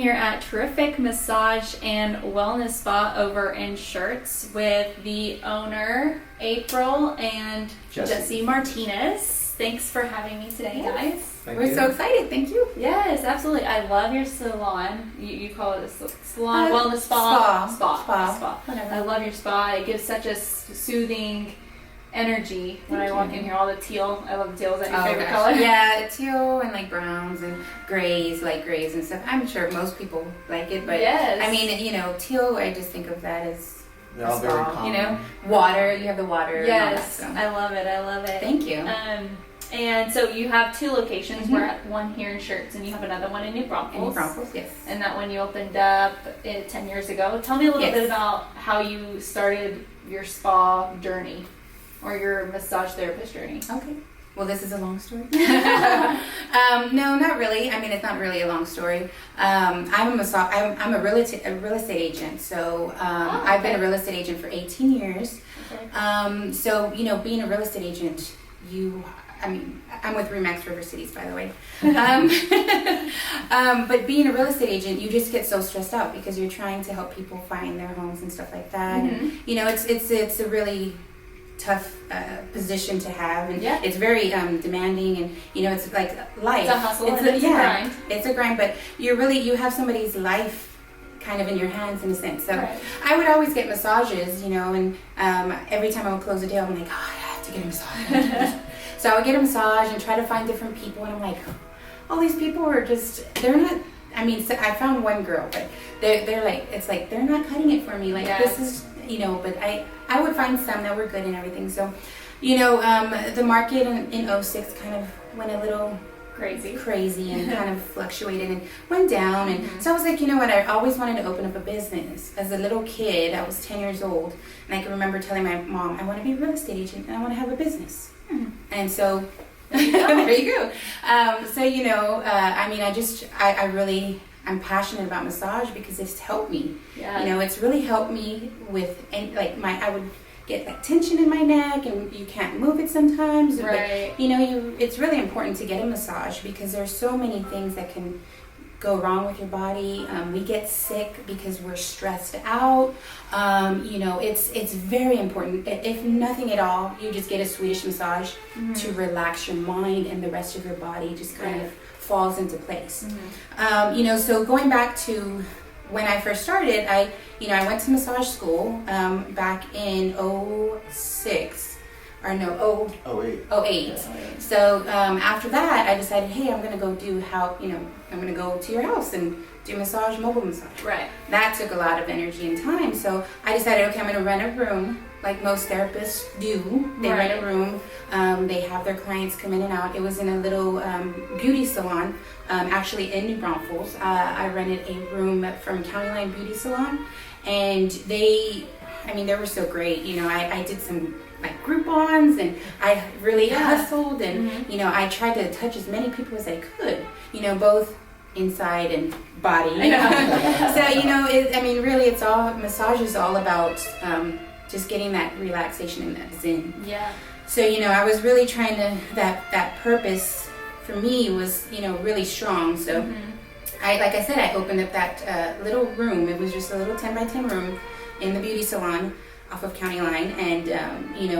here at Terrific Massage and Wellness Spa over in Schertz with the owner, April and Jesse Martinez. Thanks for having me today, guys. We're so excited. Thank you. Yes, absolutely. I love your salon. You call it a salon, wellness spa. Whatever. I love your spa. It gives such a soothing energy when I walk in here. All the teal. I love teal. Is that your favorite color? Yeah, teal and like browns and grays, light grays and stuff. I'm sure most people like it, but yes. I mean, teal, I just think of that as they're all very common. Water. You have the water. Yes, and all that, so. I love it. I love it. Thank you. And so you have two locations. We're at one here in Schertz, and you have another one in New Braunfels. In New Braunfels, yes. And that one you opened up 10 years ago. Tell me a little bit about how you started your spa journey or your massage therapist journey. Okay. Well, this is a long story. No, not really. I mean, it's not really a long story. I'm a real estate agent. So I've been a real estate agent for 18 years. Okay. So being a real estate agent, I'm with Remax River Cities, by the way. But being a real estate agent, you just get so stressed out because you're trying to help people find their homes and stuff like that. And it's a really tough position to have, and it's very demanding, and it's like life. It's a hustle. It's a grind. It's a grind, but you have somebody's life kind of in your hands in a sense. So I would always get massages, and every time I would close a deal, I'm like, oh, I have to get a massage. So I would get a massage and try to find different people, and I'm like, all these people are they're not. I mean, so I found one girl, but they're like, it's like they're not cutting it for me. Like this is, but I would find some that were good and everything. So, the market in 06 kind of went a little crazy and kind of fluctuated and went down. And so I was like, you know what? I always wanted to open up a business. As a little kid, I was 10 years old, and I can remember telling my mom, I want to be a real estate agent and I want to have a business. And so there you go. I'm passionate about massage because it's helped me. Yeah. It's really helped me with, and I would get like tension in my neck, and you can't move it sometimes. Right. But, it's really important to get a massage because there's so many things that can go wrong with your body. We get sick because we're stressed out. It's very important. If nothing at all, you just get a Swedish massage to relax your mind, and the rest of your body just kind of falls into place. So going back to when I first started, I went to massage school back in 06. Or no, 08. So after that, I decided, hey, I'm gonna go I'm gonna go to your house and do mobile massage. Right. That took a lot of energy and time. So I decided, okay, I'm gonna rent a room like most therapists do. They rent a room. They have their clients come in and out. It was in a little beauty salon, actually in New Braunfels. I rented a room from County Line Beauty Salon, and they were so great. I did some Groupons, and I really hustled, and I tried to touch as many people as I could, both inside and body. So really, it's all massage is all about just getting that relaxation and that zen. Yeah. So I was really trying to that purpose for me was really strong. So I opened up that little room. It was just a little 10 by 10 room in the beauty salon off of County Line, and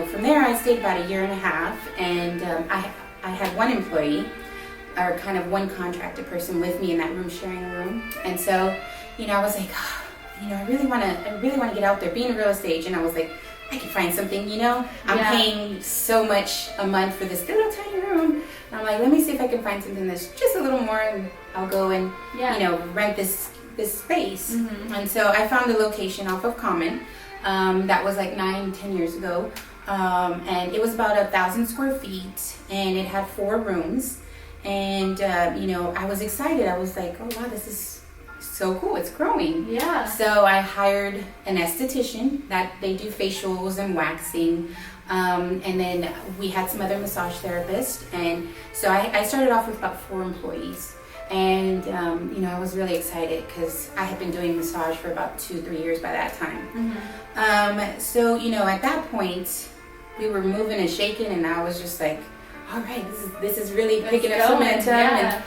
from there I stayed about a year and a half, and I had one employee, or kind of one contracted person with me in that room, sharing a room. And so I was like, I really want to get out there. Being a real estate agent, I was like, I can find something. I'm paying so much a month for this little tiny room, and I'm like, let me see if I can find something that's just a little more, and I'll go and rent this space. And so I found a location off of Common. That was like 9-10 years ago, and it was about 1,000 square feet, and it had 4 rooms, and I was excited. I was like, oh wow, this is so cool, it's growing. Yeah. So I hired an esthetician that they do facials and waxing, and then we had some other massage therapists, and so I started off with about 4 employees. And I was really excited because I had been doing massage for about 2-3 years by that time. So at that point we were moving and shaking, and I was just like, all right, this is really picking up some momentum.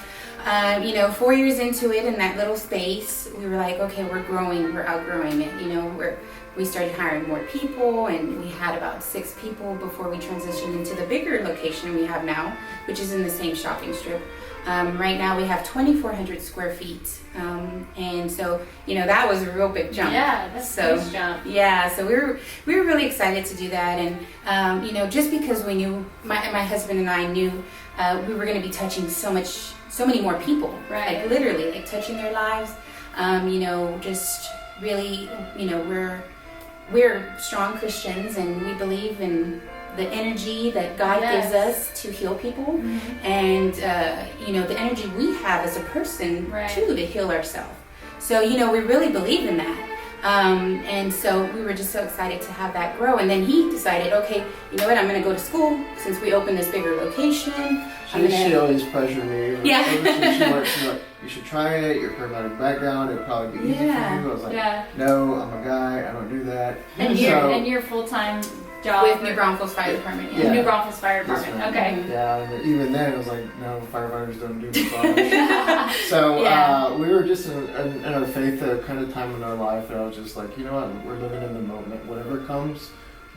you know, 4 years into it in that little space, we were like, okay, we're growing, we're outgrowing it. You know, we started hiring more people, and we had about 6 people before we transitioned into the bigger location we have now, which is in the same shopping strip. Right now we have 2,400 square feet, and so, you know, that was a real big jump. Yeah, that's a huge jump. Yeah, so we were really excited to do that, and you know, just because we knew, my husband and I knew we were going to be touching so many more people, right? Like literally, like touching their lives. You know, just really, you know, we're strong Christians, and we believe in the energy that God gives us to heal people, and you know, the energy we have as a person too to heal ourselves. So, you know, we really believe in that. And so we were just so excited to have that grow. And then he decided, okay, you know what, I'm going to go to school since we opened this bigger location. She always pressured me. Yeah. She's like, you should try it. Your paramedic background, it'd probably be easy for you. I was like, no, I'm a guy. I don't do that. And your full-time job with New Braunfels Fire Department. Yeah. New Braunfels Fire Department. Yes, okay. Yeah, and even then it was like, no, firefighters don't do massage. So we were just in our faith kind of time in our life, and I was just like, you know what, we're living in the moment. Whatever comes,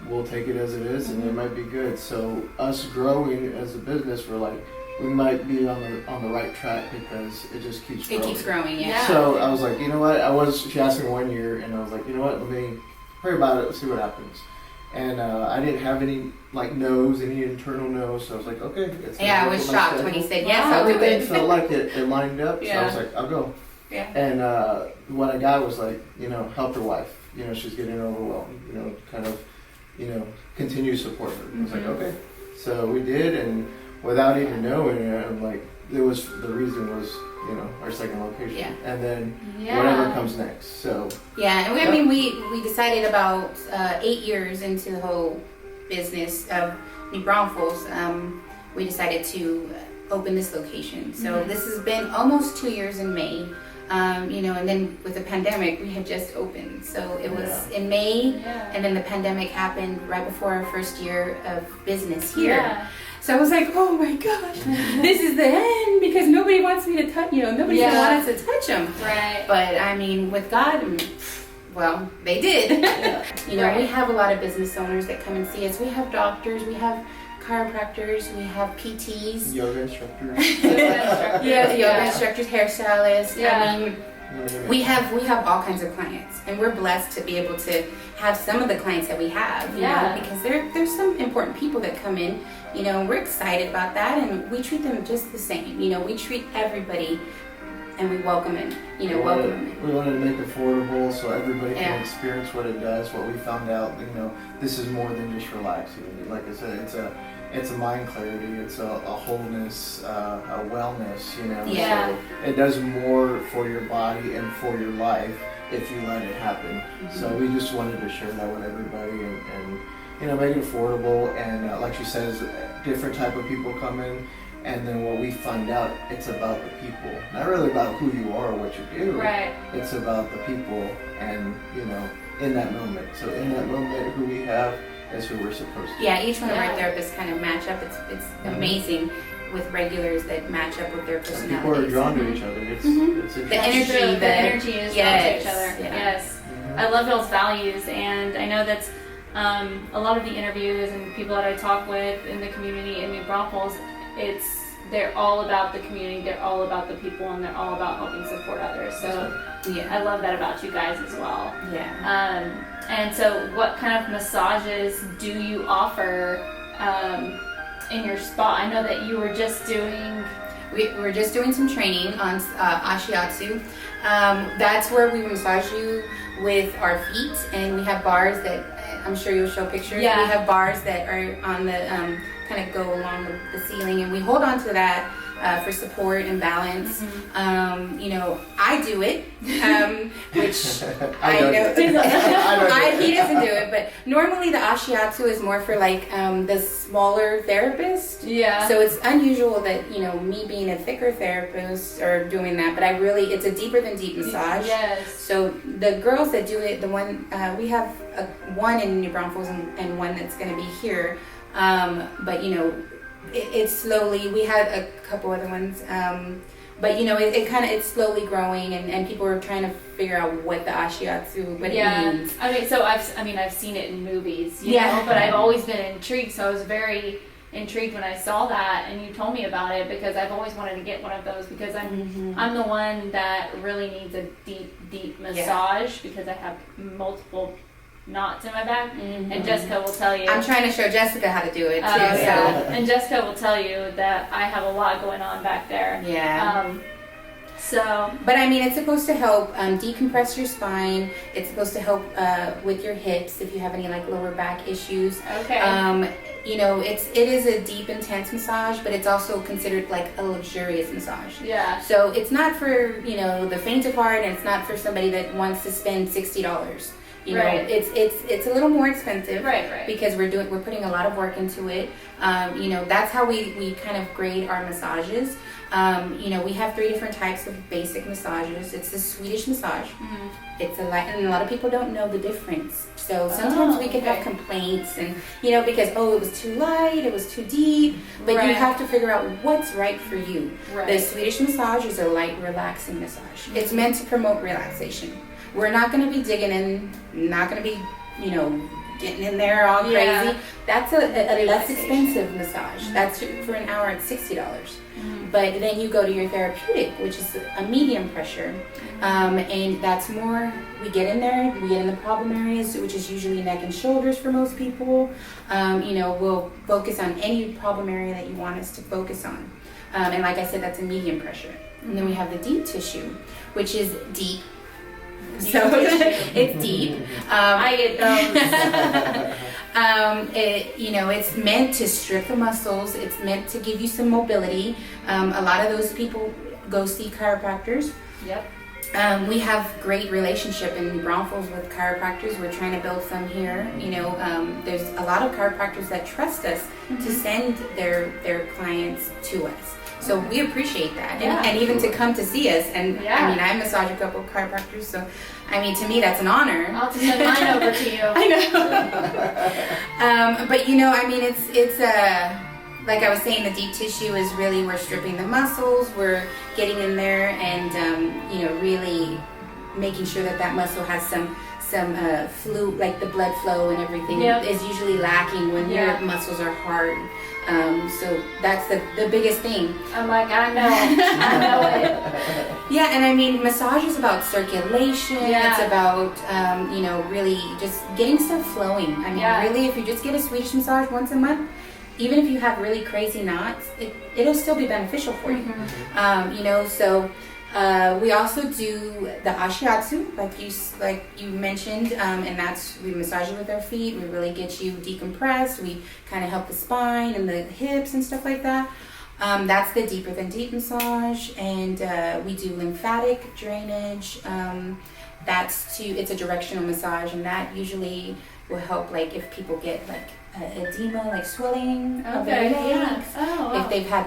we'll take it as it is, and it might be good. So us growing as a business, we're like, we might be on the right track because it just keeps growing. It keeps growing, yeah. So I was like, you know what, she asked me 1 year, and I was like, you know what, let me pray about it, see what happens. And I didn't have any no's, any internal no's, so I was like, okay. I was shocked when he said yes. Wow. Everything felt like it lined up, so I was like, I'll go. Yeah. And what I got was like, you know, help her wife. You know, she's getting overwhelmed. You know, kind of, you know, continue to support her. I was like, okay. So we did, and without even knowing it, I'm like, the reason was, you know, our second location. Yeah. And then whatever comes next. So yeah, and I mean, we decided about 8 years into the whole business of New Braunfels, we decided to open this location. So this has been almost 2 years in May. You know, and then with the pandemic, we had just opened. So it was in May, and then the pandemic happened right before our first year of business here. Yeah. So I was like, oh my gosh, this is the end, because nobody wants me to touch, you know, nobody's going to want us to touch them. Right. But I mean, with God, well, they did. You know, we have a lot of business owners that come and see us. We have doctors, we have chiropractors, we have PTs. Yoga instructors. Yoga instructors, hairstylists. I mean, we have all kinds of clients, and we're blessed to be able to have some of the clients that we have, you know, because there's some important people that come in, you know, and we're excited about that, and we treat them just the same. You know, we treat everybody, and we welcome it, you know, welcome them. We wanted to make it affordable so everybody can experience what it does. What we found out, you know, this is more than just relaxing. Like I said, it's a mind clarity, it's a wholeness, a wellness, you know. Yeah. So it does more for your body and for your life if you let it happen. So we just wanted to share that with everybody and you know, make it affordable. And like she says, different type of people come in. And then what we find out, it's about the people. Not really about who you are or what you do. Right. It's about the people and, you know, in that moment. So in that moment, who we have is who we're supposed to. Yeah, each one of our therapists kind of match up. It's amazing with regulars that match up with their personalities. People are drawn to each other. It's interesting. The energy is drawn to each other. Yes. I love y'all's values, and I know that's a lot of the interviews and people that I talk with in the community in New Braunfels, they're all about the community, they're all about the people, and they're all about helping support others. So I love that about you guys as well. Yeah. And so what kind of massages do you offer in your spa? I know that you were just doing... We were just doing some training on Ashiatsu. That's where we massage you with our feet, and we have bars that, I'm sure you'll show pictures. Yeah. We have bars that are on the, kind of go along the ceiling, and we hold on to that for support and balance. You know, I do it, which I know he doesn't do it, but normally the Ashiatsu is more for like the smaller therapist. Yeah. So it's unusual that, you know, me being a thicker therapist are doing that, but it's a deeper than deep massage. Yes. So the girls that do it, the one we have one in New Braunfels and one that's going to be here. But you know, it's slowly. We had a couple other ones, but you know, it's slowly growing, and people are trying to figure out what the Ashiatsu, what it means. I've seen it in movies, you know, but I've always been intrigued. So I was very intrigued when I saw that, and you told me about it, because I've always wanted to get one of those, because I'm the one that really needs a deep massage, because I have multiple knots in my back, and Jessica will tell you. I'm trying to show Jessica how to do it too. And Jessica will tell you that I have a lot going on back there. But I mean, it's supposed to help decompress your spine. It's supposed to help with your hips if you have any like lower back issues. You know, it is a deep, intense massage, but it's also considered like a luxurious massage. So it's not for, you know, the faint of heart, and it's not for somebody that wants to spend $60. You know, it's a little more expensive, because we're putting a lot of work into it. You know, that's how we kind of grade our massages. You know, we have 3 different types of basic massages. It's the Swedish massage. It's and a lot of people don't know the difference. So sometimes we can have complaints, and you know, because it was too light, it was too deep. But you have to figure out what's right for you. The Swedish massage is a light, relaxing massage. It's meant to promote relaxation. We're not going to be digging in, not going to be, you know, getting in there all crazy. That's a less expensive massage. That's for an hour at $60. But then you go to your therapeutic, which is a medium pressure, and that's more, we get in there, we get in the problem areas, which is usually neck and shoulders for most people. You know, we'll focus on any problem area that you want us to focus on. And like I said, that's a medium pressure. And then we have the deep tissue, which is deep. So it's deep. I get those. You know, it's meant to strip the muscles. It's meant to give you some mobility. A lot of those people go see chiropractors. We have great relationship in Braunfels with chiropractors. We're trying to build some here. You know, there's a lot of chiropractors that trust us to send their clients to us. So we appreciate that, and even to come to see us. And I mean, I massage a couple of chiropractors, so I mean, to me, that's an honor. I'll have to send mine over to you. I know. But you know, I mean, it's like I was saying, the deep tissue is really, we're stripping the muscles, we're getting in there, and you know, really making sure that muscle has some fluid, like the blood flow and everything is usually lacking when your muscles are hard. So that's the biggest thing. I'm like, I know it. And I mean, massage is about circulation. It's about, you know, really just getting stuff flowing. I mean, really, if you just get a Swedish massage once a month, even if you have really crazy knots, it'll still be beneficial for you. You know, so we also do the Ashiatsu, like you mentioned, and that's, we massage you with our feet. We really get you decompressed. We kind of help the spine and the hips and stuff like that. That's the deeper than deep massage, and we do lymphatic drainage. It's a directional massage, and that usually will help, like if people get like edema, like swelling of their legs. If they've had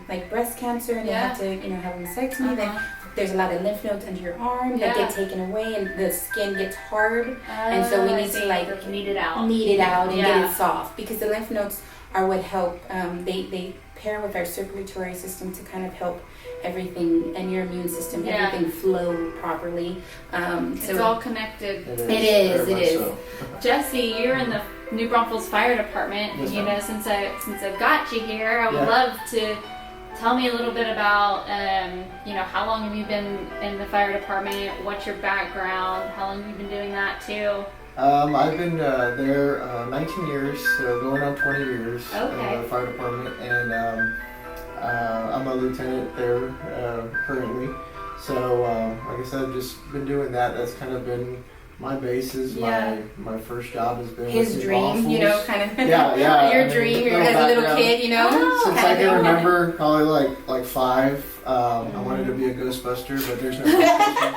like breast cancer and they have to, you know, have a mastectomy, then there's a lot of lymph nodes under your arm that get taken away, and the skin gets hard, and so we need to like knead it out and get it soft, because the lymph nodes are what help. They pair with our circulatory system to kind of help everything, and your immune system, everything flow properly. It's all connected. It is. So. Jesse, you're in the New Braunfels Fire Department. Yes, you know, since I've got you here, I would love to tell me a little bit about, you know, how long have you been in the fire department? What's your background? How long have you been doing that too? I've been there 19 years, going on 20 years in the fire department, and I'm a lieutenant there currently. So, like I said, I've just been doing that. That's kind of been my basis. My first job has been his dream, you know, kind of. Your dream as a little kid, you know. Since I can remember, probably like 5, I wanted to be a Ghostbuster, but there's no competition.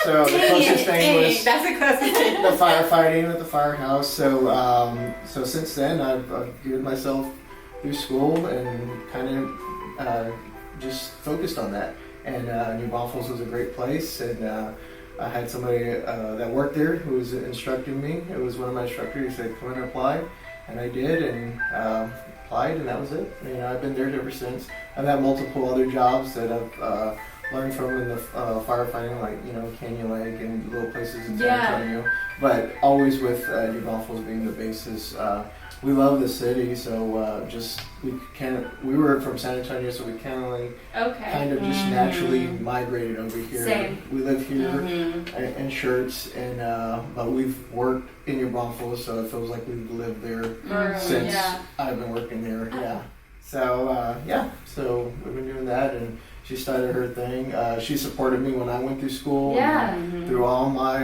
So the closest thing was the firefighting at the firehouse. So since then, I've geared myself through school and kind of just focused on that. And New Braunfels was a great place, and I had somebody that worked there who was instructing me. It was one of my instructors. He said, "Come and apply," and I did. And applied, and that was it. You know, I've been there ever since. I've had multiple other jobs that I've learned from in the firefighting, like, you know, Canyon Lake and little places in San Antonio, but always with New Braunfels being the basis. We love the city, so we were from San Antonio, so we kind of just naturally migrated over here. Same. We live here in Schertz, and but we've worked in New Braunfels, so it feels like we've lived there since I've been working there. Yeah. So so we've been doing that, and she started her thing. She supported me when I went through school, through all my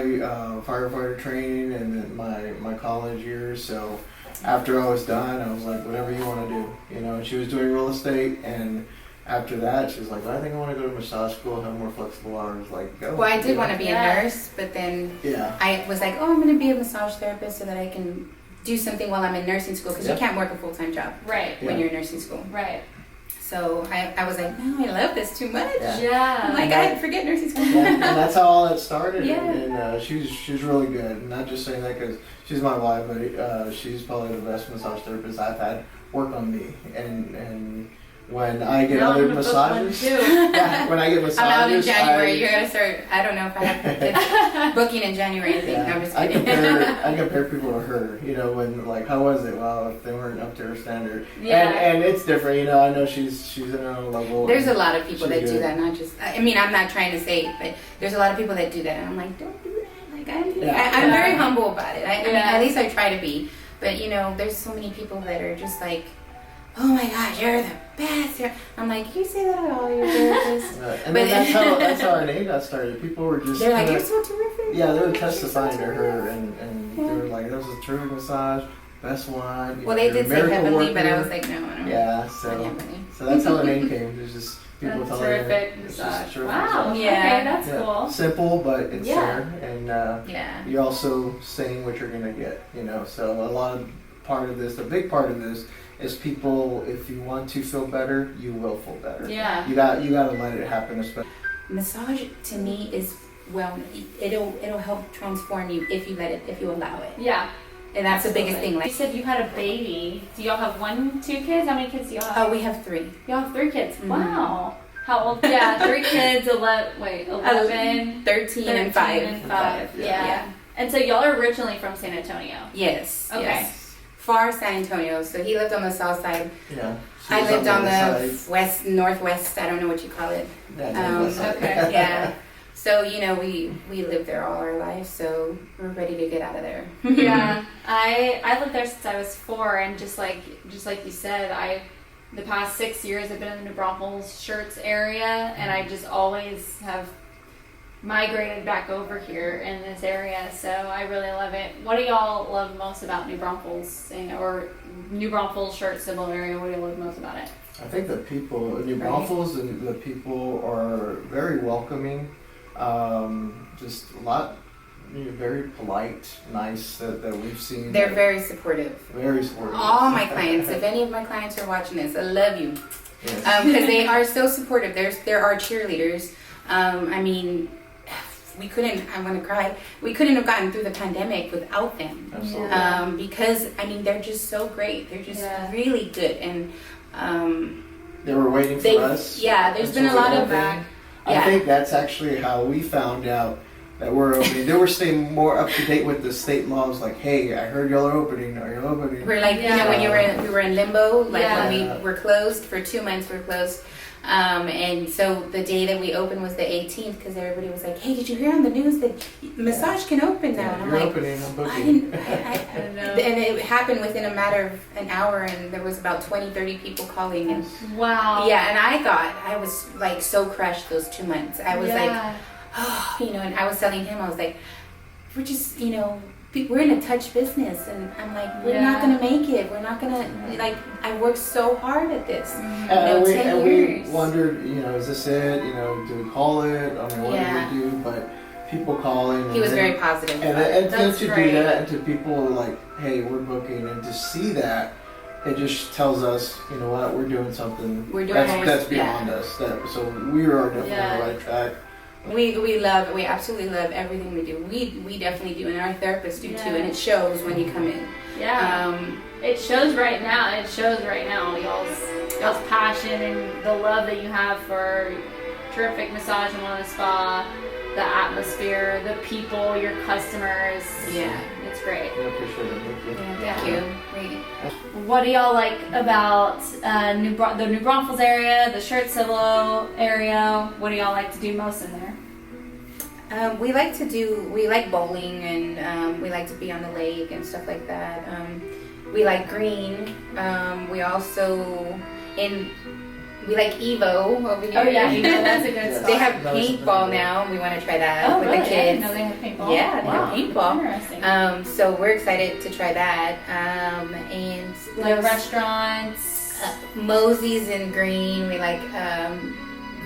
firefighter training and then my college years. So after I was done, I was like, whatever you want to do, you know. And she was doing real estate, and after that, she was like, I think I want to go to massage school, have more flexible hours. Like, go. Well, I did want to be a nurse, but then I was like, oh, I'm going to be a massage therapist so that I can do something while I'm in nursing school, because you can't work a full-time job when you're in nursing school. Right. So I was like, no, I love this too much. I'm like, I forget nursing school. And that's how all that started. And she's really good. I'm not just saying that because she's my wife, but she's probably the best massage therapist I've had work on me. And when I get other massages, when I get massages, I'm out in January. You're gonna start. I don't know if I have booking in January. No, I'm just kidding. I compare people to her. You know, when like, how was it? Well, if they weren't up to her standard, and it's different. You know, I know she's in her own level. There's a lot of people that do that. Not just. I mean, I'm not trying to say it, but there's a lot of people that do that, and I'm like, don't do that. Like, I'm very humble about it. I mean, at least I try to be. But you know, there's so many people that are just like, oh my gosh, you're the best. I'm like, you say that at all, you're therapist. And then that's how our name got started. People were just they're like, you're so terrific. Yeah, they were testifying to her, and they were like, that was a true massage, best one. Well, they did say heavenly, but I was like, no. Yeah, so that's how the name came. There's just people telling her. Terrific massage. Wow. Yeah. Okay, that's cool. Simple, but it's there, and you're also saying what you're gonna get. You know, so a big part of this. Is people, if you want to feel better, you will feel better. Yeah. You got to let it happen. Especially. Massage to me is it'll help transform you if you allow it. Yeah. And that's the biggest thing. Like you said, you had a baby. Do y'all have 2 kids? How many kids do y'all have? Oh, we have 3. Y'all have 3 kids. Mm-hmm. Wow. How old? Yeah, 3 kids. 11, 13, and 5. Yeah. And so y'all are originally from San Antonio. Yes. Okay. Yes. Far San Antonio, so he lived on the south side. Yeah. I lived on the northwest. I don't know what you call it. Okay. Yeah. So you know, we lived there all our lives, so we're ready to get out of there. Yeah. I lived there since I was 4, and just like you said, the past 6 years I've been in the New Braunfels Schertz area, and I just always have migrated back over here in this area, so I really love it. What do y'all love most about New Braunfels, or New Braunfels Schertz similar area? What do you love most about it? I think the people, New Braunfels, the people are very welcoming. Just a lot, very polite, nice that we've seen. They're very supportive. Very supportive. All my clients, if any of my clients are watching this, I love you. Yes. Because they are so supportive. There are cheerleaders. I mean, I'm going to cry. We couldn't have gotten through the pandemic without them. Absolutely. Because, I mean, they're just so great. They're just really good. And they were waiting for us. Yeah, there's been a lot of that. I think that's actually how we found out that we're opening. They were staying more up to date with the state laws. Like, hey, I heard y'all are opening. Are you opening? We're like, you know, when we were in limbo, like when we were closed for 2 months, we're closed. And so the day that we opened was the 18th, because everybody was like, hey, did you hear on the news that massage can open now? And I'm like, opening, I'm booking. I don't know. And it happened within a matter of an hour, and there was about 30 people calling. And wow. Yeah, and I thought, I was like so crushed those 2 months. I was like, oh, you know, and I was telling him, I was like, we're just, you know, we're in a touch business, and I'm like, we're not gonna make it. We're not gonna, like, I worked so hard at this. And 10 years. We wondered, you know, is this it? You know, do we call it? I mean, what do we do? But people calling. He was very positive. And to do that, and to people like, hey, we're booking, and to see that, it just tells us, you know what, we're doing something that's beyond us. So we are definitely on the right track. We absolutely love everything we do. We definitely do, and our therapists do too, and it shows when you come in. Yeah. It shows right now. It shows right now. Y'all's passion and the love that you have for terrific massage and wellness spa, the atmosphere, the people, your customers. Yeah. It's great. I appreciate it. Thank you. Yeah, thank you. What do y'all like about the New Braunfels area, the Schertz area? What do y'all like to do most in there? We like bowling, and we like to be on the lake and stuff like that. We like green. We also we like Evo over here. Oh yeah, that's a good spot. They have paintball now. We want to try that with really? the I kids. didn't know they have paintball. Yeah, they have paintball. Interesting. So we're excited to try that. And Like restaurants. Mosey's in green. We like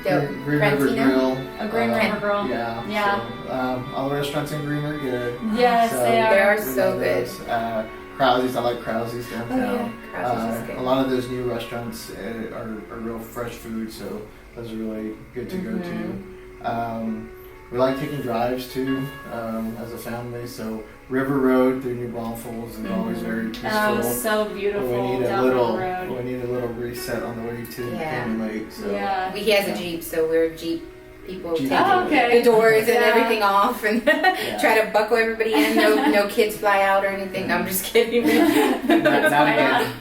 Green River Grill. A Green River Grill. Yeah. So, all the restaurants in Green are good. Yes, So, they are. They are we so love good. those. Krause's, I like Krause's downtown. Oh yeah, Krause's is good. A lot of those new restaurants are real fresh food, so those are really good to go to. We like taking drives too as a family, so River Road through New Braunfels is always very peaceful. Oh, so beautiful. We need down a the little road. reset on the way to Yeah. Canyon Lake. So. Yeah. He has a Jeep, so we're Jeep people Jeep taking people. Okay. the doors and Yeah. everything off and try to buckle everybody in. No kids fly out or anything. No, I'm just kidding. Not again.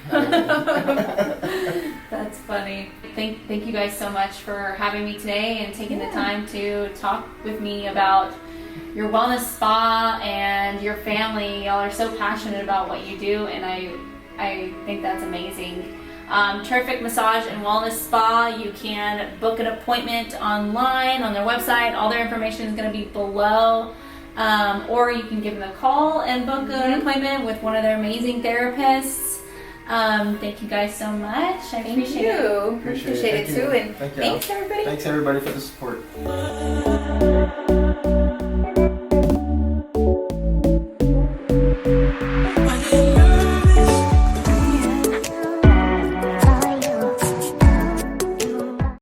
That's funny. Thank you guys so much for having me today and taking the time to talk with me about your wellness spa and your family. Y'all are so passionate about what you do, and I think that's amazing. Terrific Massage and Wellness Spa. You can book an appointment online on their website. All their information is going to be below. Or you can give them a call and book an appointment with one of their amazing therapists. Thank you guys so much. I appreciate it. Appreciate it too. And Thank you. thanks everybody. Thanks everybody for the support.